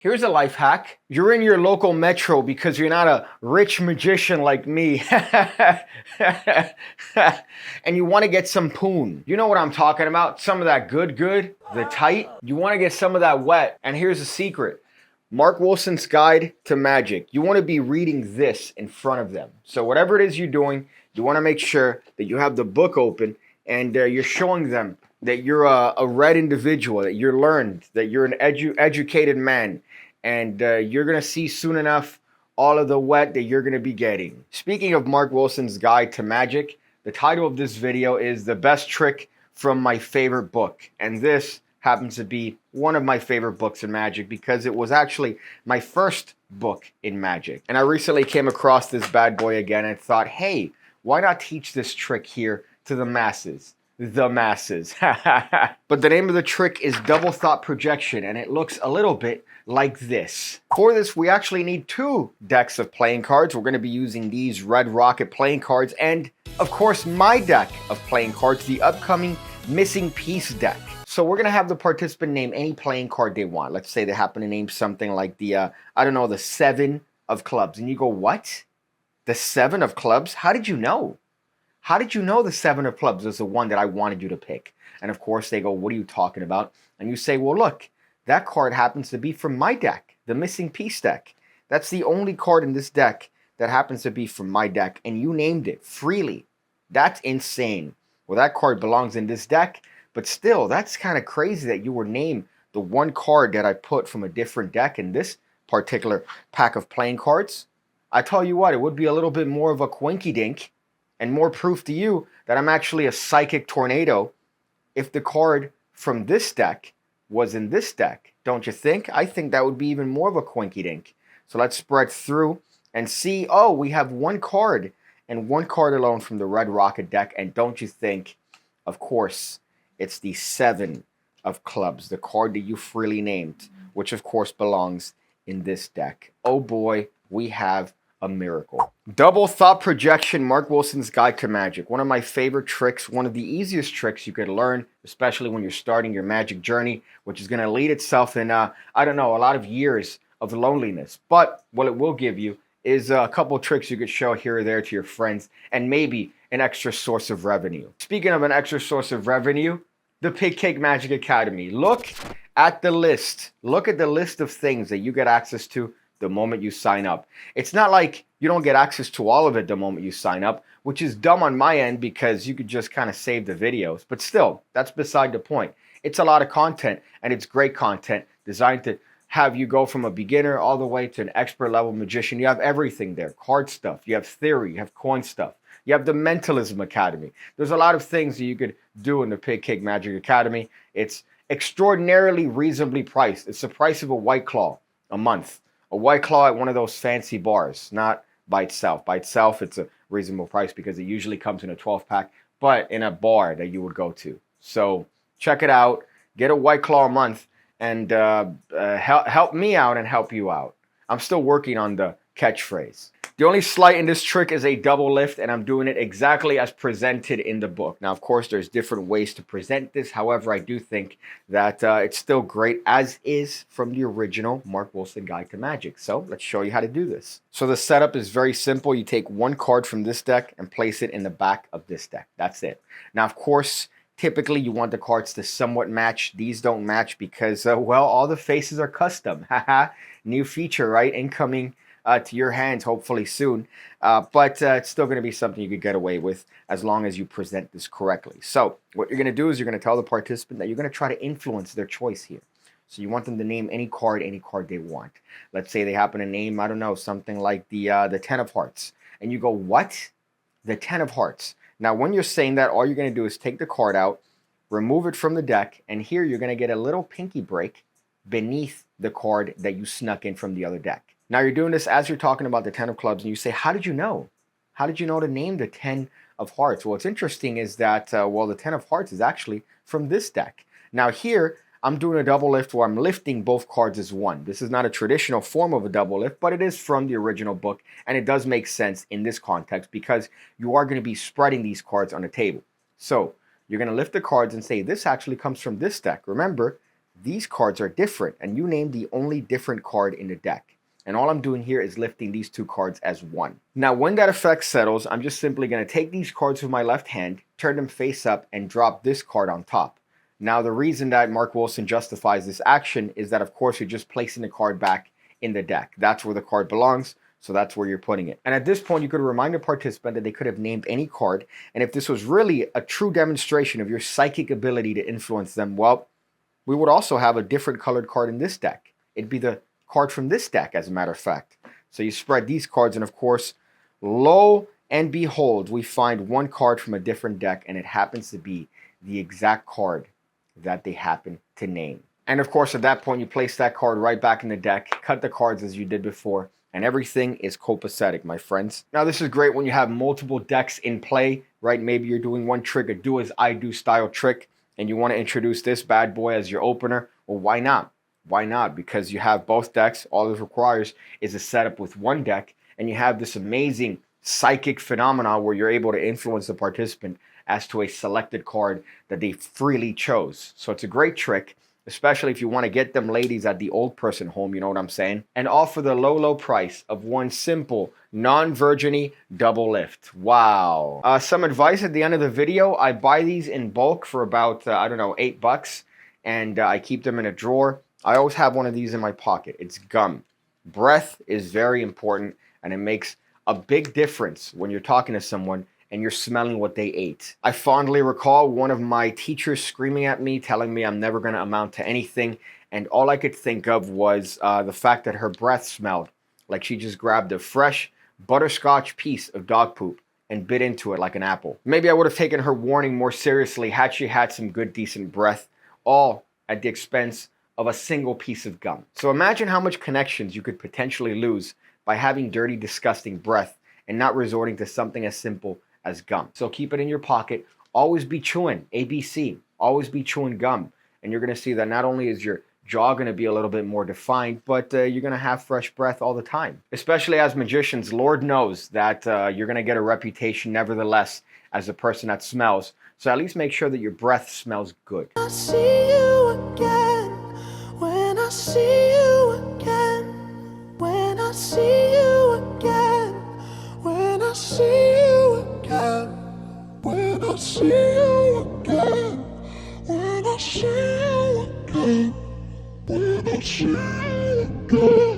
Here's a life hack. You're in your local metro because you're not a rich magician like me. And you want to get some poon. You know what I'm talking about? Some of that good, the tight. You want to get some of that wet. And here's a secret. Mark Wilson's Guide to Magic. You want to be reading this in front of them. So whatever it is you're doing, you want to make sure that you have the book open and you're showing them that you're a read individual, that you're learned, that you're an educated man, and you're going to see soon enough all of the wet that you're going to be getting. Speaking of Mark Wilson's Guide to Magic, the title of this video is The Best Trick from My Favorite Book. And this happens to be one of my favorite books in magic because it was actually my first book in magic. And I recently came across this bad boy again and thought, hey, why not teach this trick here to the masses? The masses. But the name of the trick is double thought projection, and it looks a little bit like this. For this, we actually need 2 decks of playing cards. We're going to be using these Red Rocket playing cards, and of course, my deck of playing cards, the upcoming Missing Piece deck. So we're going to have the participant name any playing card they want. Let's say they happen to name something like the, I don't know, the 7 of clubs. And you go, what? The 7 of clubs? How did you know? How did you know the 7 of clubs was the one that I wanted you to pick? And of course they go, what are you talking about? And you say, well, look, that card happens to be from my deck, the Missing Piece deck. That's the only card in this deck that happens to be from my deck. And you named it freely. That's insane. Well, that card belongs in this deck, but still, that's kind of crazy that you would name the one card that I put from a different deck in this particular pack of playing cards. I tell you what, it would be a little bit more of a quinky dink and more proof to you that I'm actually a psychic tornado if the card from this deck was in this deck. Don't you think? I think that would be even more of a quinky dink. So let's spread through and see. Oh, we have one card and one card alone from the Red Rocket deck. And don't you think, of course, it's the 7 of clubs, the card that you freely named, which of course belongs in this deck. Oh boy, we have a miracle. Double thought projection, Mark Wilson's Guide to Magic. One of my favorite tricks, one of the easiest tricks you could learn, especially when you're starting your magic journey, which is going to lead itself in, I don't know, a lot of years of loneliness. But what it will give you is a couple of tricks you could show here or there to your friends, and maybe an extra source of revenue. Speaking of an extra source of revenue, the PigCake Magic Academy. Look at the list. Look at the list of things that you get access to the moment you sign up. It's not like you don't get access to all of it the moment you sign up, which is dumb on my end because you could just kind of save the videos. But still, that's beside the point. It's a lot of content, and it's great content designed to have you go from a beginner all the way to an expert level magician. You have everything there. Card stuff, you have theory, you have coin stuff. You have the Mentalism Academy. There's a lot of things that you could do in the PigCake Magic Academy. It's extraordinarily reasonably priced. It's the price of a White Claw a month. A White Claw at one of those fancy bars, not by itself. By itself, it's a reasonable price because it usually comes in a 12-pack, but in a bar that you would go to. So check it out. Get a White Claw a month and help me out and help you out. I'm still working on the catchphrase. The only slight in this trick is a double lift, and I'm doing it exactly as presented in the book. Now, of course, there's different ways to present this. However, I do think that it's still great as is from the original Mark Wilson Guide to Magic. So let's show you how to do this. So the setup is very simple. You take one card from this deck and place it in the back of this deck. That's it. Now, of course, typically you want the cards to somewhat match. These don't match because, well, all the faces are custom. Haha, new feature, right? Incoming to your hands hopefully soon, but it's still going to be something you could get away with as long as you present this correctly. So what you're going to do is you're going to tell the participant that you're going to try to influence their choice here. So you want them to name any card they want. Let's say they happen to name, I don't know, something like the 10 of hearts, and you go, what? The 10 of hearts. Now when you're saying that, all you're going to do is take the card out, remove it from the deck, and here you're going to get a little pinky break beneath the card that you snuck in from the other deck. Now you're doing this as you're talking about the 10 of clubs, and you say, how did you know? How did you know to name the 10 of hearts? Well, what's interesting is that, well, the 10 of hearts is actually from this deck. Now here, I'm doing a double lift where I'm lifting both cards as one. This is not a traditional form of a double lift, but it is from the original book, and it does make sense in this context because you are going to be spreading these cards on the table. So you're going to lift the cards and say, this actually comes from this deck. Remember, these cards are different, and you name the only different card in the deck. And all I'm doing here is lifting these two cards as one. Now, when that effect settles, I'm just simply going to take these cards with my left hand, turn them face up, and drop this card on top. Now, the reason that Mark Wilson justifies this action is that, of course, you're just placing the card back in the deck. That's where the card belongs, so that's where you're putting it. And at this point, you could remind a participant that they could have named any card, and if this was really a true demonstration of your psychic ability to influence them, well, we would also have a different colored card in this deck. It'd be the card from this deck, as a matter of fact. So you spread these cards, and of course, lo and behold, we find one card from a different deck, and it happens to be the exact card that they happen to name. And of course, at that point, you place that card right back in the deck, cut the cards as you did before, and everything is copacetic, my friends. Now, this is great when you have multiple decks in play, right? Maybe you're doing one trick, a do as I do style trick, and you want to introduce this bad boy as your opener. Well, why not? Why not? Because you have both decks. All it requires is a setup with one deck, and you have this amazing psychic phenomena where you're able to influence the participant as to a selected card that they freely chose. So it's a great trick, especially if you want to get them ladies at the old person home, you know what I'm saying? And all for the low, low price of one simple, non-virgin-y double lift. Wow. Some advice at the end of the video. I buy these in bulk for about, I don't know, $8, and I keep them in a drawer. I always have one of these in my pocket. It's gum. Breath is very important, and it makes a big difference when you're talking to someone and you're smelling what they ate. I fondly recall one of my teachers screaming at me, telling me I'm never going to amount to anything, and all I could think of was the fact that her breath smelled like she just grabbed a fresh butterscotch piece of dog poop and bit into it like an apple. Maybe I would have taken her warning more seriously had she had some good, decent breath, all at the expense of a single piece of gum. So imagine how much connections you could potentially lose by having dirty, disgusting breath and not resorting to something as simple as gum. So keep it in your pocket. Always be chewing ABC. Always be chewing gum. And you're going to see that not only is your jaw going to be a little bit more defined, but you're going to have fresh breath all the time. Especially as magicians, Lord knows that you're going to get a reputation nevertheless as a person that smells. So at least make sure that your breath smells good. I see you again. When I see you again. When I see you again. When I see you again. When I see you again. When I see you again. When I see you again.